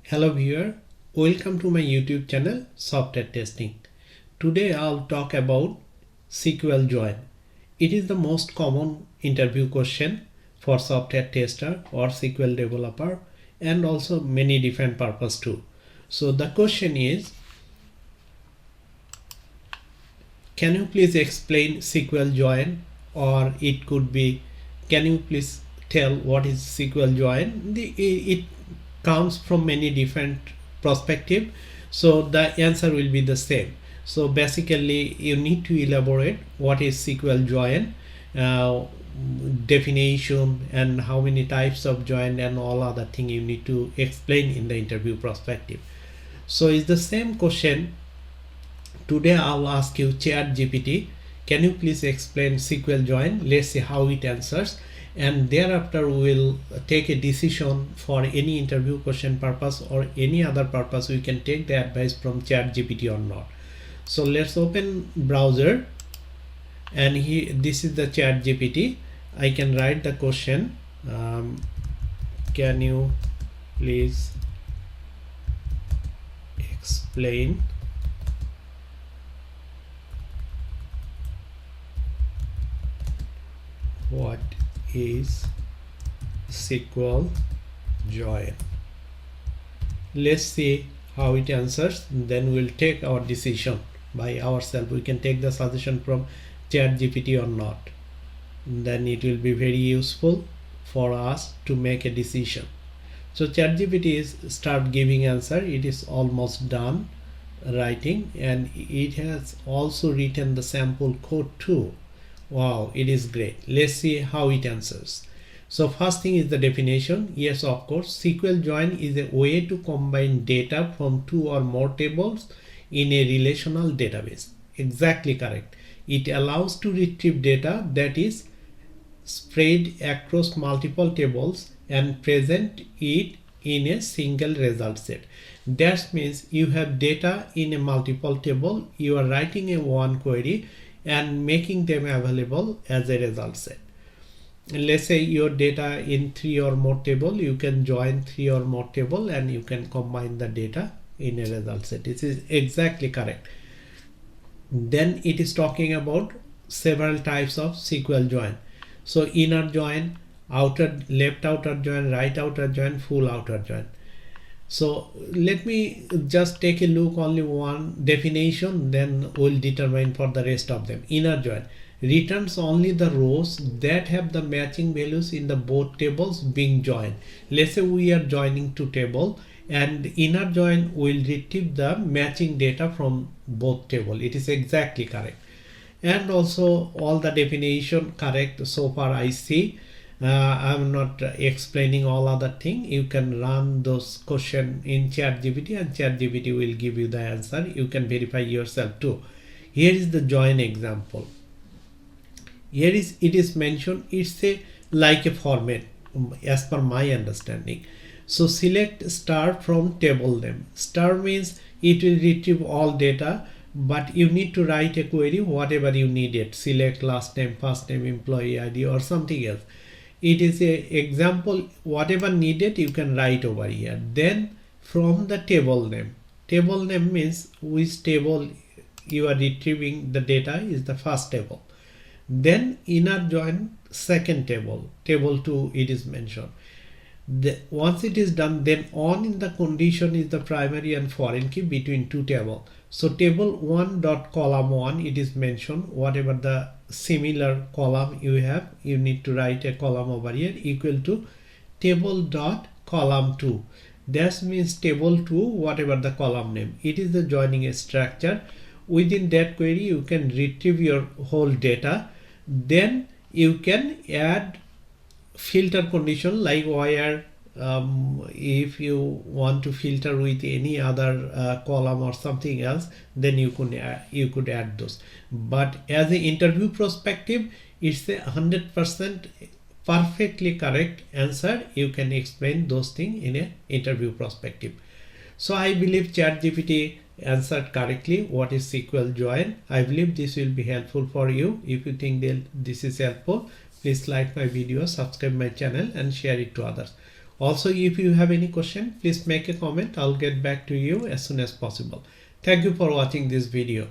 Hello viewer, welcome to my YouTube channel Software Testing. Today I'll talk about SQL join. It is the most common interview question for software tester or SQL developer and also many different purpose too. So the question is, can you please explain SQL join, or it could be, can you please tell what is SQL join? It comes from many different perspective, so the answer will be the same. So basically you need to elaborate what is SQL join, definition, and how many types of join and all other thing you need to explain in the interview perspective. So it's the same question. Today I'll ask you ChatGPT, can you please explain SQL join? Let's see how it answers, and thereafter we will take a decision for any interview question purpose or any other purpose. We can take the advice from ChatGPT or not. So let's open browser, and here this is the ChatGPT. I can write the question, can you please explain what is SQL join? Let's see how it answers, then we'll take our decision by ourselves. We can take the suggestion from ChatGPT or not, then it will be very useful for us to make a decision. So ChatGPT is start giving answer. It is almost done writing, and it has also written the sample code too. Wow, it is great. Let's see how it answers. So first thing is the definition. Yes, of course, SQL join is a way to combine data from two or more tables in a relational database. Exactly correct. It allows to retrieve data that is spread across multiple tables and present it in a single result set. That means you have data in a multiple table, you are writing a one query and making them available as a result set. Let's say your data in 3 or more table, you can join 3 or more table and you can combine the data in a result set. This is exactly correct. Then it is talking about several types of SQL join. So inner join, outer, left outer join, right outer join, full outer join. So let me just take a look only one definition, then we'll determine for the rest of them. Inner join returns only the rows that have the matching values in the both tables being joined. Let's say we are joining two tables, and inner join will retrieve the matching data from both tables. It is exactly correct, and also all the definition correct so far I see. I'm not explaining all other thing. You can run those question in ChatGPT and ChatGPT will give you the answer. You can verify yourself too. Here is the join example. Here is it is mentioned, it's a like a format as per my understanding. So select star from table name. Star means it will retrieve all data, but you need to write a query whatever you need it. Select last name, first name, employee ID or something else. It is a example, whatever needed you can write over here. Then from the table name means which table you are retrieving the data is the first table. Then inner join second table 2 it is mentioned. Once it is done, then on in the condition is the primary and foreign key between two tables. So table 1 dot column 1 it is mentioned, whatever the similar column you have, you need to write a column over here equal to table dot column 2. That means table 2 whatever the column name, it is the joining structure. Within that query you can retrieve your whole data. Then you can add filter condition like where if you want to filter with any other column or something else, then you could add those. But as an interview perspective, it's a 100% perfectly correct answer. You can explain those things in an interview perspective. So I believe ChatGPT answered correctly what is SQL join. I believe this will be helpful for you. If you think this is helpful, please like my video, subscribe my channel and share it to others. Also, if you have any question, please make a comment. I'll get back to you as soon as possible. Thank you for watching this video.